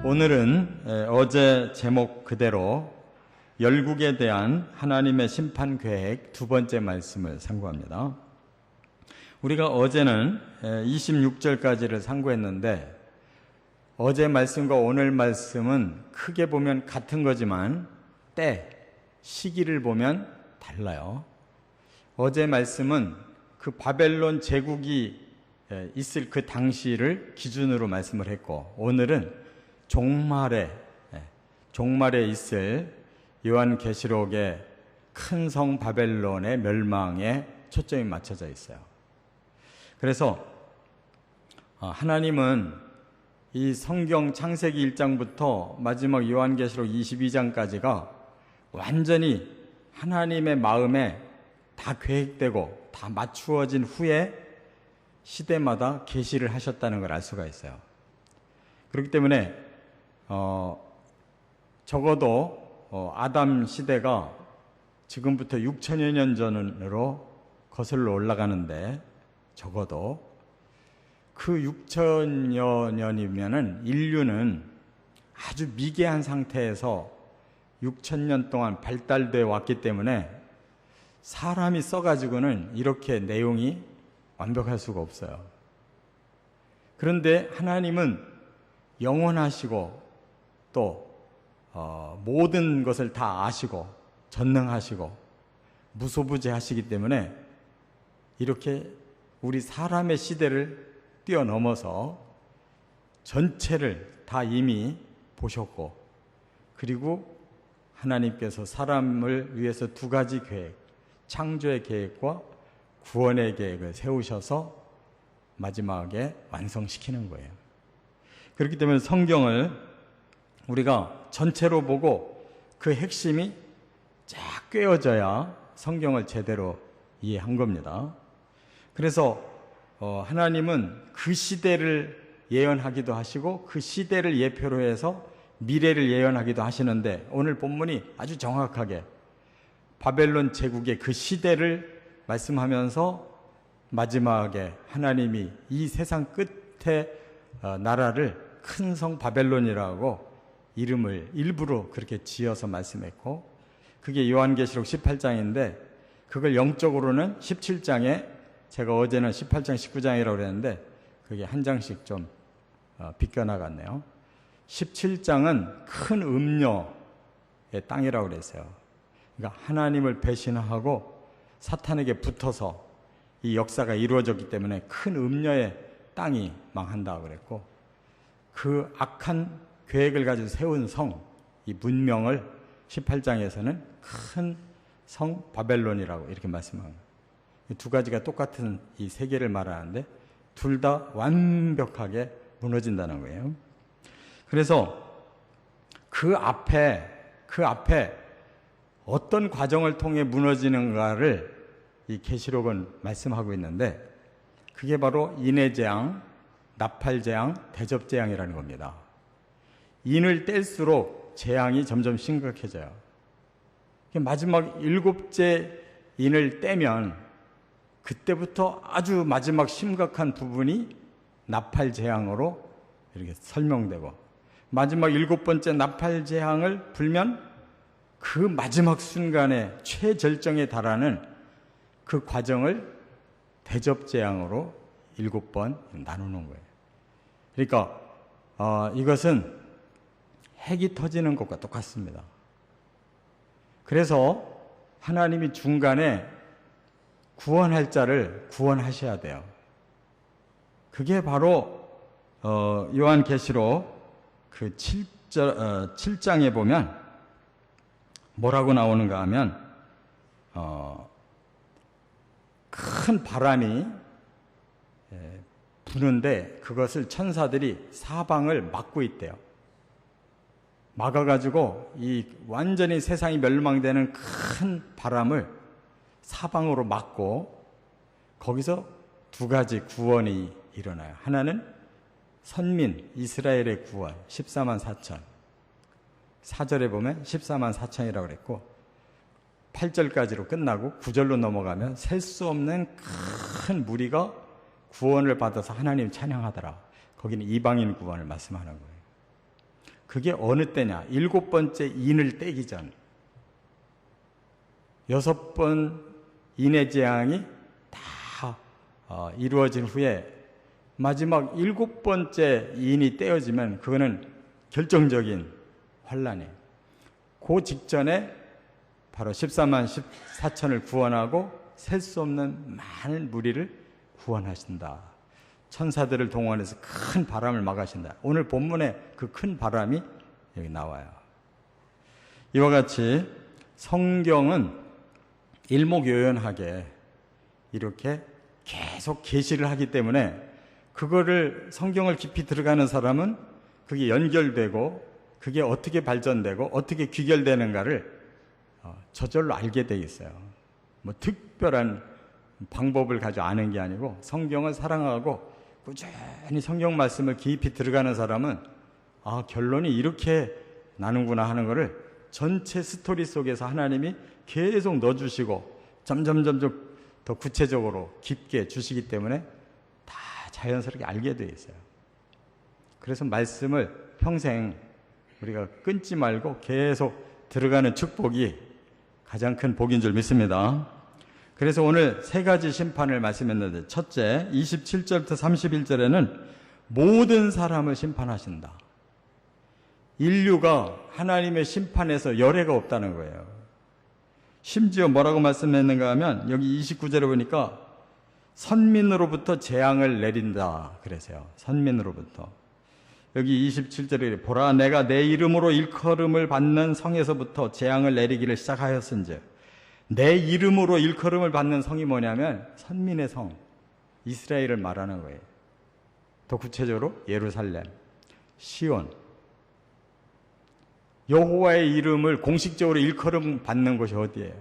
오늘은 어제 제목 그대로 열국에 대한 하나님의 심판 계획 두 번째 말씀을 상고합니다. 우리가 어제는 26절까지를 상고했는데 어제 말씀과 오늘 말씀은 크게 보면 같은 거지만 때, 시기를 보면 달라요. 어제 말씀은 그 바벨론 제국이 있을 그 당시를 기준으로 말씀을 했고, 오늘은 종말에 있을 요한계시록의 큰 성 바벨론의 멸망에 초점이 맞춰져 있어요. 그래서 하나님은 이 성경 창세기 1장부터 마지막 요한계시록 22장까지가 완전히 하나님의 마음에 다 계획되고 다 맞추어진 후에 시대마다 계시를 하셨다는 걸 알 수가 있어요. 그렇기 때문에 적어도 아담 시대가 지금부터 6천여 년 전으로 거슬러 올라가는데 적어도 그 6천여 년이면은 인류는 아주 미개한 상태에서 6천년 동안 발달돼 왔기 때문에 사람이 써가지고는 이렇게 내용이 완벽할 수가 없어요. 그런데 하나님은 영원하시고 또 모든 것을 다 아시고 전능하시고 무소부재하시기 때문에 이렇게 우리 사람의 시대를 뛰어넘어서 전체를 다 이미 보셨고, 그리고 하나님께서 사람을 위해서 두 가지 계획, 창조의 계획과 구원의 계획을 세우셔서 마지막에 완성시키는 거예요. 그렇기 때문에 성경을 우리가 전체로 보고 그 핵심이 쫙 꿰어져야 성경을 제대로 이해한 겁니다. 그래서 하나님은 그 시대를 예언하기도 하시고 그 시대를 예표로 해서 미래를 예언하기도 하시는데, 오늘 본문이 아주 정확하게 바벨론 제국의 그 시대를 말씀하면서 마지막에 하나님이 이 세상 끝에 나라를 큰 성 바벨론이라고 이름을 일부러 그렇게 지어서 말씀했고, 그게 요한계시록 18장인데 그걸 영적으로는 17장에, 제가 어제는 18장 19장이라고 그랬는데 그게 한 장씩 좀 비껴나갔네요. 17장은 큰 음녀의 땅이라고 그랬어요. 그러니까 하나님을 배신하고 사탄에게 붙어서 이 역사가 이루어졌기 때문에 큰 음녀의 땅이 망한다고 그랬고, 그 악한 계획을 가지고 세운 성, 이 문명을 18장에서는 큰 성 바벨론이라고 이렇게 말씀합니다. 이 두 가지가 똑같은 이 세계를 말하는데 둘 다 완벽하게 무너진다는 거예요. 그래서 그 앞에 어떤 과정을 통해 무너지는가를 이 계시록은 말씀하고 있는데, 그게 바로 인해재앙, 나팔재앙, 대접재앙이라는 겁니다. 인을 뗄수록 재앙이 점점 심각해져요. 마지막 7째 인을 떼면 그때부터 아주 마지막 심각한 부분이 나팔재앙으로 이렇게 설명되고, 마지막 7번째 나팔재앙을 불면 그 마지막 순간에 최절정에 달하는 그 과정을 대접재앙으로 7번 나누는 거예요. 그러니까 이것은 핵이 터지는 것과 똑같습니다. 그래서 하나님이 중간에 구원할 자를 구원하셔야 돼요. 그게 바로 요한계시록 그 7장에 보면 뭐라고 나오는가 하면 큰 바람이 부는데 그것을 천사들이 사방을 막고 있대요. 막아가지고 이 완전히 세상이 멸망되는 큰 바람을 사방으로 막고, 거기서 두 가지 구원이 일어나요. 하나는 선민 이스라엘의 구원 14만 4천, 4절에 보면 14만 4천이라고 그랬고 8절까지로 끝나고 9절로 넘어가면 셀 수 없는 큰 무리가 구원을 받아서 하나님 찬양하더라. 거기는 이방인 구원을 말씀하는 거예요. 그게 어느 때냐? 7번째 인을 떼기 전. 6번 인의 재앙이 다 이루어진 후에 마지막 7번째 인이 떼어지면 그거는 결정적인 환란이에요. 그 직전에 바로 14만 14천을 구원하고 셀 수 없는 많은 무리를 구원하신다. 천사들을 동원해서 큰 바람을 막으신다. 오늘 본문에 그 큰 바람이 여기 나와요. 이와 같이 성경은 일목요연하게 이렇게 계속 계시를 하기 때문에 그거를 성경을 깊이 들어가는 사람은 그게 연결되고 그게 어떻게 발전되고 어떻게 귀결되는가를 저절로 알게 돼 있어요. 뭐 특별한 방법을 가지고 아는 게 아니고 성경을 사랑하고 꾸준히 성경 말씀을 깊이 들어가는 사람은 결론이 이렇게 나는구나 하는 거를 전체 스토리 속에서 하나님이 계속 넣어주시고 점점 더 구체적으로 깊게 주시기 때문에 다 자연스럽게 알게 돼 있어요. 그래서 말씀을 평생 우리가 끊지 말고 계속 들어가는 축복이 가장 큰 복인 줄 믿습니다. 그래서 오늘 세 가지 심판을 말씀했는데, 첫째 27절부터 31절에는 모든 사람을 심판하신다. 인류가 하나님의 심판에서 열애가 없다는 거예요. 심지어 뭐라고 말씀했는가 하면 여기 29절에 보니까 선민으로부터 재앙을 내린다 그래서요. 선민으로부터. 여기 27절에 보라 내가 내 이름으로 일컬음을 받는 성에서부터 재앙을 내리기를 시작하였은즉, 내 이름으로 일컬음을 받는 성이 뭐냐면 선민의 성 이스라엘을 말하는 거예요. 더 구체적으로 예루살렘, 시온. 여호와의 이름을 공식적으로 일컬음 받는 곳이 어디예요?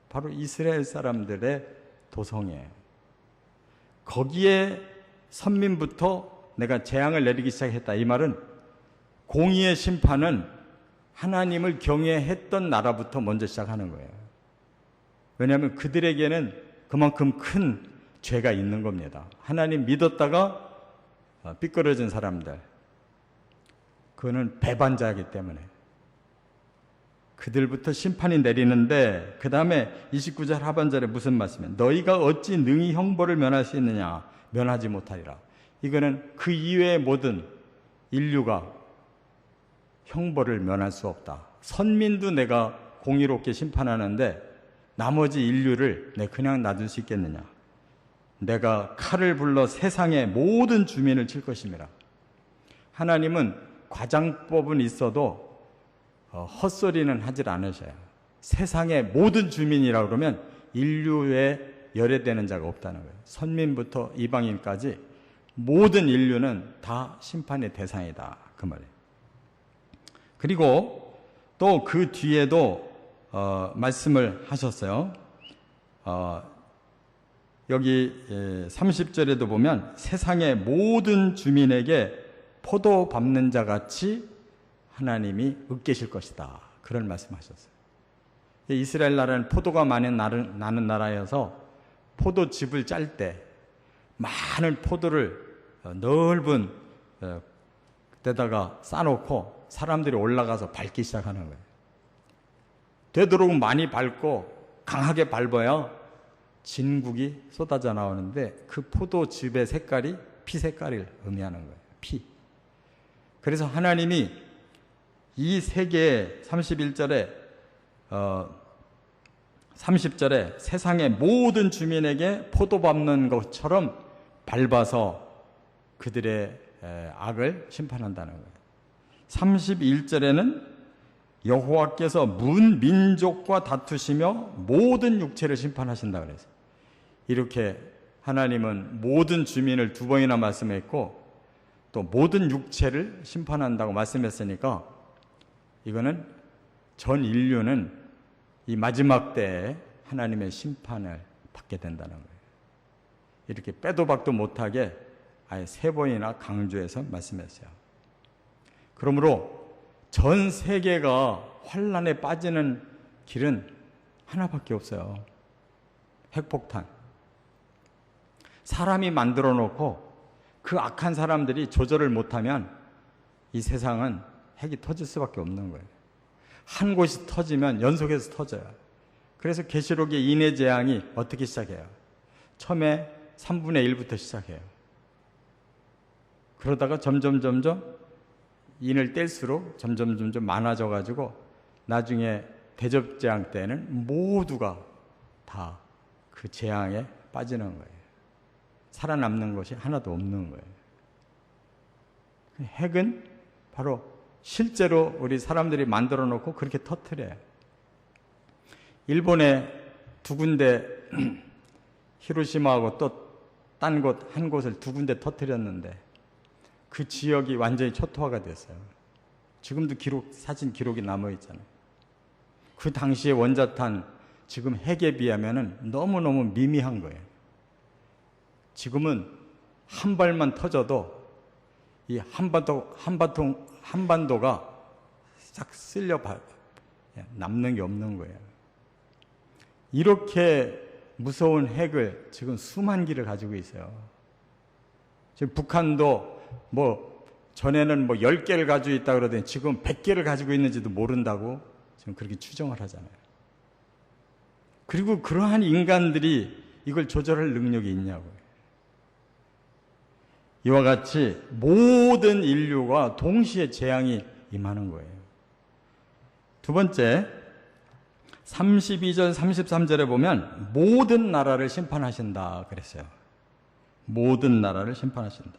바로 이스라엘 사람들의 도성이에요. 거기에 선민부터 내가 재앙을 내리기 시작했다. 이 말은 공의의 심판은 하나님을 경외했던 나라부터 먼저 시작하는 거예요. 왜냐하면 그들에게는 그만큼 큰 죄가 있는 겁니다. 하나님 믿었다가 삐뚤어진 사람들, 그거는 배반자이기 때문에 그들부터 심판이 내리는데, 그 다음에 29절 하반절에 무슨 말씀이에요? 너희가 어찌 능히 형벌을 면할 수 있느냐? 면하지 못하리라. 이거는 그 이외의 모든 인류가 형벌을 면할 수 없다. 선민도 내가 공의롭게 심판하는데 나머지 인류를 내 그냥 놔둘 수 있겠느냐? 내가 칼을 불러 세상의 모든 주민을 칠 것임이라. 하나님은 과장법은 있어도 헛소리는 하질 않으셔요. 세상의 모든 주민이라고 그러면 인류에 열애되는 자가 없다는 거예요. 선민부터 이방인까지 모든 인류는 다 심판의 대상이다, 그 말이에요. 그리고 또 그 뒤에도 말씀을 하셨어요. 여기 30절에도 보면 세상의 모든 주민에게 포도 밟는 자 같이 하나님이 으깨실 것이다, 그런 말씀하셨어요. 이스라엘 나라는 포도가 많이 나는 나라여서 포도즙을 짤 때 많은 포도를 넓은 데다가 싸놓고 사람들이 올라가서 밟기 시작하는 거예요. 되도록 많이 밟고 강하게 밟아야 진국이 쏟아져 나오는데, 그 포도즙의 색깔이 피 색깔을 의미하는 거예요. 피. 그래서 하나님이 이 세계에 30절에 세상의 모든 주민에게 포도 밟는 것처럼 밟아서 그들의 악을 심판한다는 거예요. 31절에는 여호와께서 문 민족과 다투시며 모든 육체를 심판하신다 그랬어요. 이렇게 하나님은 모든 주민을 두 번이나 말씀했고 또 모든 육체를 심판한다고 말씀했으니까, 이거는 전 인류는 이 마지막 때에 하나님의 심판을 받게 된다는 거예요. 이렇게 빼도 박도 못하게 아예 세 번이나 강조해서 말씀했어요. 그러므로 전 세계가 환란에 빠지는 길은 하나밖에 없어요. 핵폭탄. 사람이 만들어 놓고 그 악한 사람들이 조절을 못하면 이 세상은 핵이 터질 수밖에 없는 거예요. 한 곳이 터지면 연속해서 터져요. 그래서 계시록의 인해 재앙이 어떻게 시작해요? 처음에 3분의 1부터 시작해요. 그러다가 점점 인을 뗄수록 점점 많아져가지고 나중에 대접재앙 때는 모두가 다 그 재앙에 빠지는 거예요. 살아남는 것이 하나도 없는 거예요. 핵은 바로 실제로 우리 사람들이 만들어 놓고 그렇게 터뜨려요. 일본에 두 군데 히로시마하고 또 딴 곳 한 곳을 두 군데 터뜨렸는데 그 지역이 완전히 초토화가 됐어요. 지금도 사진 기록이 남아 있잖아요. 그 당시에 원자탄 지금 핵에 비하면은 너무너무 미미한 거예요. 지금은 한 발만 터져도 이 한반도가 싹 쓸려 남는 게 없는 거예요. 이렇게 무서운 핵을 지금 수만 기를 가지고 있어요. 지금 북한도 전에는 10개를 가지고 있다 그러더니 지금 100개를 가지고 있는지도 모른다고 지금 그렇게 추정을 하잖아요. 그리고 그러한 인간들이 이걸 조절할 능력이 있냐고요. 이와 같이 모든 인류가 동시에 재앙이 임하는 거예요. 두 번째, 32절 33절에 보면 모든 나라를 심판하신다 그랬어요. 모든 나라를 심판하신다.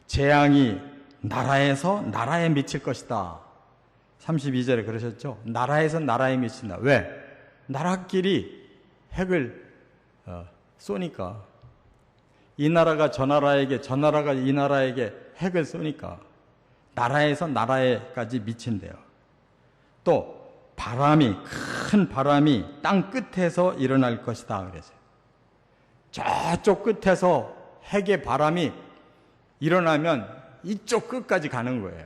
재앙이 나라에서 나라에 미칠 것이다. 32절에 그러셨죠. 나라에서 나라에 미친다. 왜? 나라끼리 핵을 쏘니까, 이 나라가 저 나라에게, 저 나라가 이 나라에게 핵을 쏘니까 나라에서 나라에까지 미친대요. 또 큰 바람이 땅 끝에서 일어날 것이다 그랬어요. 저쪽 끝에서 핵의 바람이 일어나면 이쪽 끝까지 가는 거예요.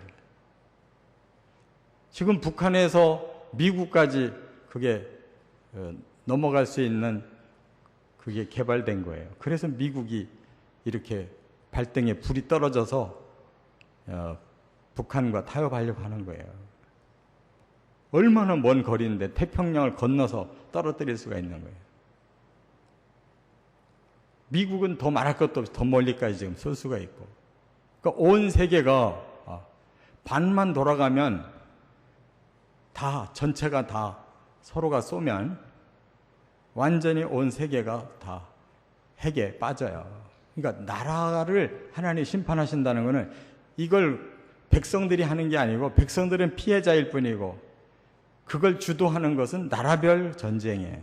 지금 북한에서 미국까지 그게 넘어갈 수 있는 그게 개발된 거예요. 그래서 미국이 이렇게 발등에 불이 떨어져서 북한과 타협하려고 하는 거예요. 얼마나 먼 거리인데 태평양을 건너서 떨어뜨릴 수가 있는 거예요. 미국은 더 말할 것도 없이 더 멀리까지 지금 쏠 수가 있고. 그러니까 온 세계가 반만 돌아가면 전체가 다 서로가 쏘면 완전히 온 세계가 다 핵에 빠져요. 그러니까 나라를 하나님이 심판하신다는 것은 이걸 백성들이 하는 게 아니고 백성들은 피해자일 뿐이고 그걸 주도하는 것은 나라별 전쟁이에요.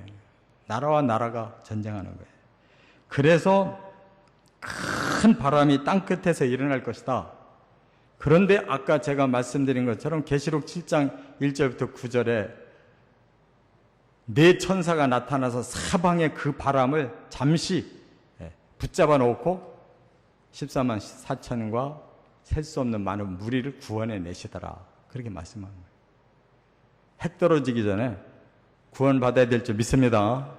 나라와 나라가 전쟁하는 거예요. 그래서 큰 바람이 땅끝에서 일어날 것이다. 그런데 아까 제가 말씀드린 것처럼 계시록 7장 1절부터 9절에 네 천사가 나타나서 사방에 그 바람을 잠시 붙잡아 놓고 14만 4천과 셀 수 없는 많은 무리를 구원해 내시더라. 그렇게 말씀하는 거예요. 핵 떨어지기 전에 구원받아야 될 줄 믿습니다.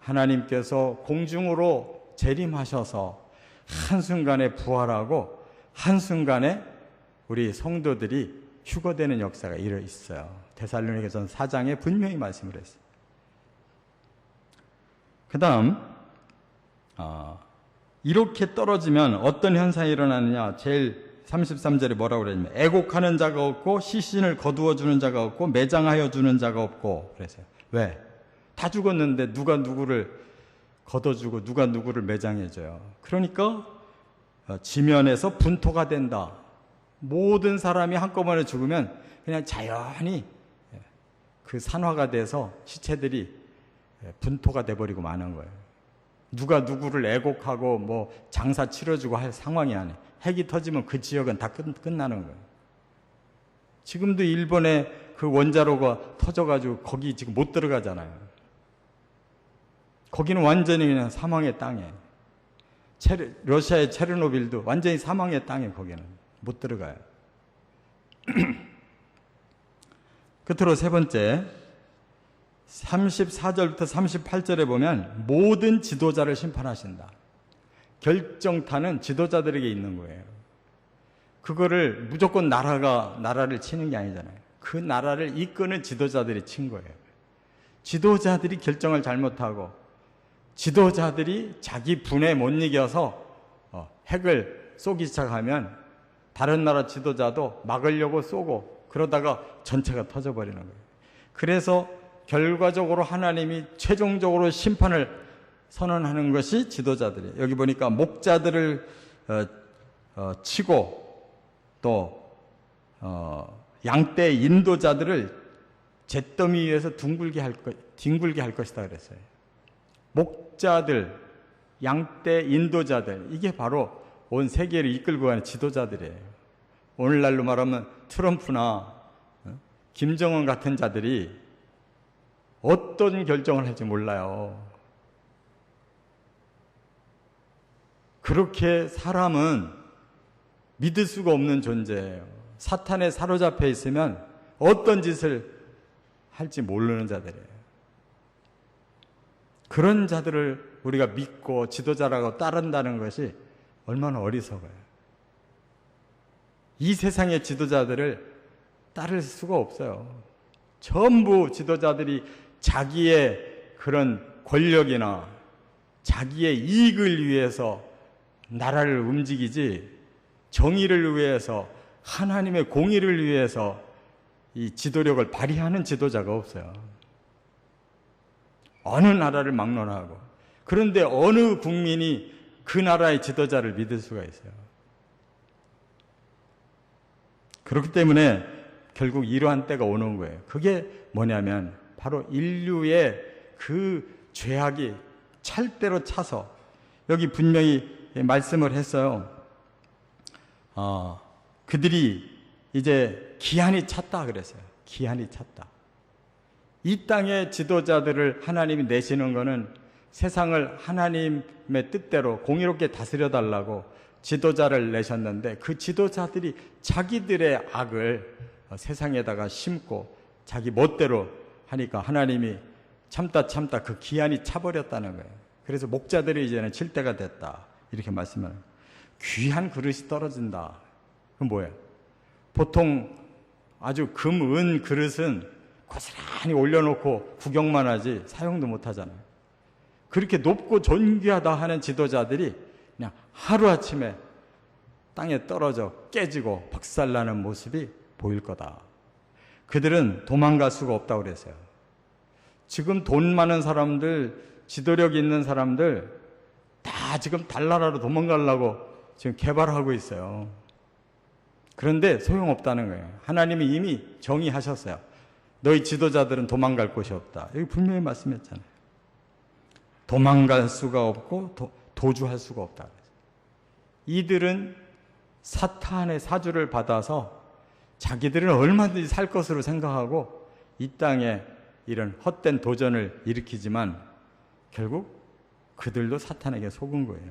하나님께서 공중으로 재림하셔서 한순간에 부활하고 한순간에 우리 성도들이 휴거되는 역사가 일어 있어요. 데살로니가전 4장에 분명히 말씀을 했어요. 그 다음 이렇게 떨어지면 어떤 현상이 일어나느냐. 제일 33절에 뭐라고 그러냐면 애곡하는 자가 없고 시신을 거두어 주는 자가 없고 매장하여 주는 자가 없고 그랬어요. 왜? 다 죽었는데 누가 누구를 걷어주고 누가 누구를 매장해줘요. 그러니까 지면에서 분토가 된다. 모든 사람이 한꺼번에 죽으면 그냥 자연히 그 산화가 돼서 시체들이 분토가 돼버리고 마는 거예요. 누가 누구를 애곡하고 장사 치러주고 할 상황이 아니에요. 핵이 터지면 그 지역은 다 끝나는 거예요. 지금도 일본에 그 원자로가 터져가지고 거기 지금 못 들어가잖아요. 거기는 완전히 그냥 사망의 땅이에요. 러시아의 체르노빌도 완전히 사망의 땅이에요. 거기는 못 들어가요. 끝으로 세 번째 34절부터 38절에 보면 모든 지도자를 심판하신다. 결정타는 지도자들에게 있는 거예요. 그거를 무조건 나라를 치는 게 아니잖아요. 그 나라를 이끄는 지도자들이 친 거예요. 지도자들이 결정을 잘못하고 지도자들이 자기 분에 못 이겨서 핵을 쏘기 시작하면 다른 나라 지도자도 막으려고 쏘고 그러다가 전체가 터져버리는 거예요. 그래서 결과적으로 하나님이 최종적으로 심판을 선언하는 것이 지도자들이에요. 여기 보니까 목자들을 치고 또 양떼 인도자들을 잿더미 위에서 뒹굴게 할 것이다 그랬어요. 목자들, 양떼 인도자들, 이게 바로 온 세계를 이끌고 가는 지도자들이에요. 오늘날로 말하면 트럼프나 김정은 같은 자들이 어떤 결정을 할지 몰라요. 그렇게 사람은 믿을 수가 없는 존재예요. 사탄에 사로잡혀 있으면 어떤 짓을 할지 모르는 자들이에요. 그런 자들을 우리가 믿고 지도자라고 따른다는 것이 얼마나 어리석어요. 이 세상의 지도자들을 따를 수가 없어요. 전부 지도자들이 자기의 그런 권력이나 자기의 이익을 위해서 나라를 움직이지 정의를 위해서 하나님의 공의를 위해서 이 지도력을 발휘하는 지도자가 없어요. 어느 나라를 막론하고 그런데 어느 국민이 그 나라의 지도자를 믿을 수가 있어요. 그렇기 때문에 결국 이러한 때가 오는 거예요. 그게 뭐냐면 바로 인류의 그 죄악이 찰대로 차서 여기 분명히 말씀을 했어요. 그들이 이제 기한이 찼다 그랬어요. 기한이 찼다. 이 땅의 지도자들을 하나님이 내시는 것은 세상을 하나님의 뜻대로 공의롭게 다스려 달라고 지도자를 내셨는데 그 지도자들이 자기들의 악을 세상에다가 심고 자기 멋대로 하니까 하나님이 참다 그 기한이 차버렸다는 거예요. 그래서 목자들이 이제는 칠 때가 됐다 이렇게 말씀을. 귀한 그릇이 떨어진다. 그건 뭐예요? 보통 아주 금, 은 그릇은 고스란히 올려놓고 구경만 하지 사용도 못 하잖아요. 그렇게 높고 존귀하다 하는 지도자들이 그냥 하루아침에 땅에 떨어져 깨지고 박살나는 모습이 보일 거다. 그들은 도망갈 수가 없다고 그랬어요. 지금 돈 많은 사람들, 지도력 있는 사람들 다 지금 달나라로 도망가려고 지금 개발하고 있어요. 그런데 소용없다는 거예요. 하나님이 이미 정의하셨어요. 너희 지도자들은 도망갈 곳이 없다. 여기 분명히 말씀했잖아요. 도망갈 수가 없고 도주할 수가 없다. 이들은 사탄의 사주를 받아서 자기들은 얼마든지 살 것으로 생각하고 이 땅에 이런 헛된 도전을 일으키지만 결국 그들도 사탄에게 속은 거예요.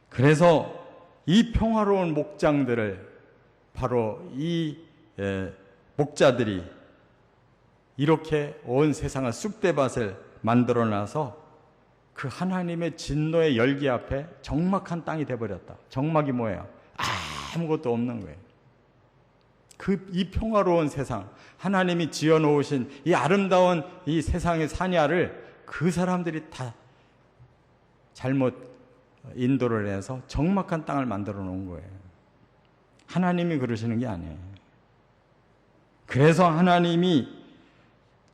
그래서 이 평화로운 목장들을 바로 이 목자들이 이렇게 온 세상을 쑥대밭을 만들어놔서 그 하나님의 진노의 열기 앞에 적막한 땅이 돼버렸다. 적막이 뭐예요? 아무것도 없는 거예요. 이 평화로운 세상, 하나님이 지어놓으신 이 아름다운 이 세상의 산야를 그 사람들이 다 잘못 인도를 해서 적막한 땅을 만들어 놓은 거예요. 하나님이 그러시는 게 아니에요. 그래서 하나님이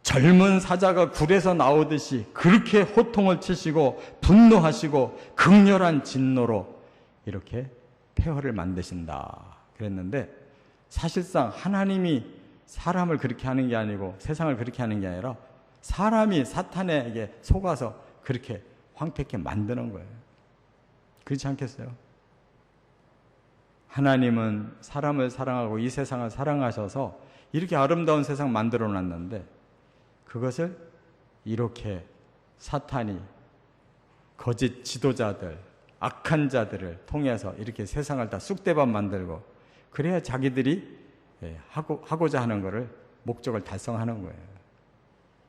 젊은 사자가 굴에서 나오듯이 그렇게 호통을 치시고 분노하시고 극렬한 진노로 이렇게 폐허를 만드신다 그랬는데 사실상 하나님이 사람을 그렇게 하는 게 아니고 세상을 그렇게 하는 게 아니라 사람이 사탄에게 속아서 그렇게 황폐하게 만드는 거예요. 그렇지 않겠어요? 하나님은 사람을 사랑하고 이 세상을 사랑하셔서 이렇게 아름다운 세상 만들어 놨는데 그것을 이렇게 사탄이 거짓 지도자들, 악한 자들을 통해서 이렇게 세상을 다 쑥대밭 만들고 그래야 자기들이 하고자 하는 것을 목적을 달성하는 거예요.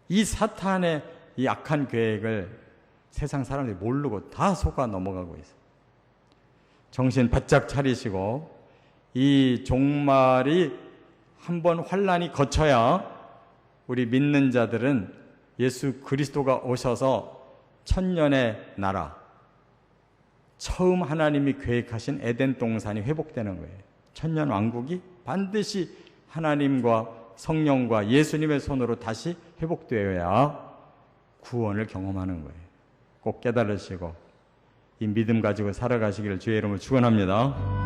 이 사탄의 이 악한 계획을 세상 사람들이 모르고 다 속아 넘어가고 있어요. 정신 바짝 차리시고 이 종말이 한번 환란이 거쳐야 우리 믿는 자들은 예수 그리스도가 오셔서 천년의 나라, 처음 하나님이 계획하신 에덴 동산이 회복되는 거예요. 천년 왕국이 반드시 하나님과 성령과 예수님의 손으로 다시 회복되어야 구원을 경험하는 거예요. 꼭 깨달으시고 이 믿음 가지고 살아가시기를 주의 이름으로 축원합니다.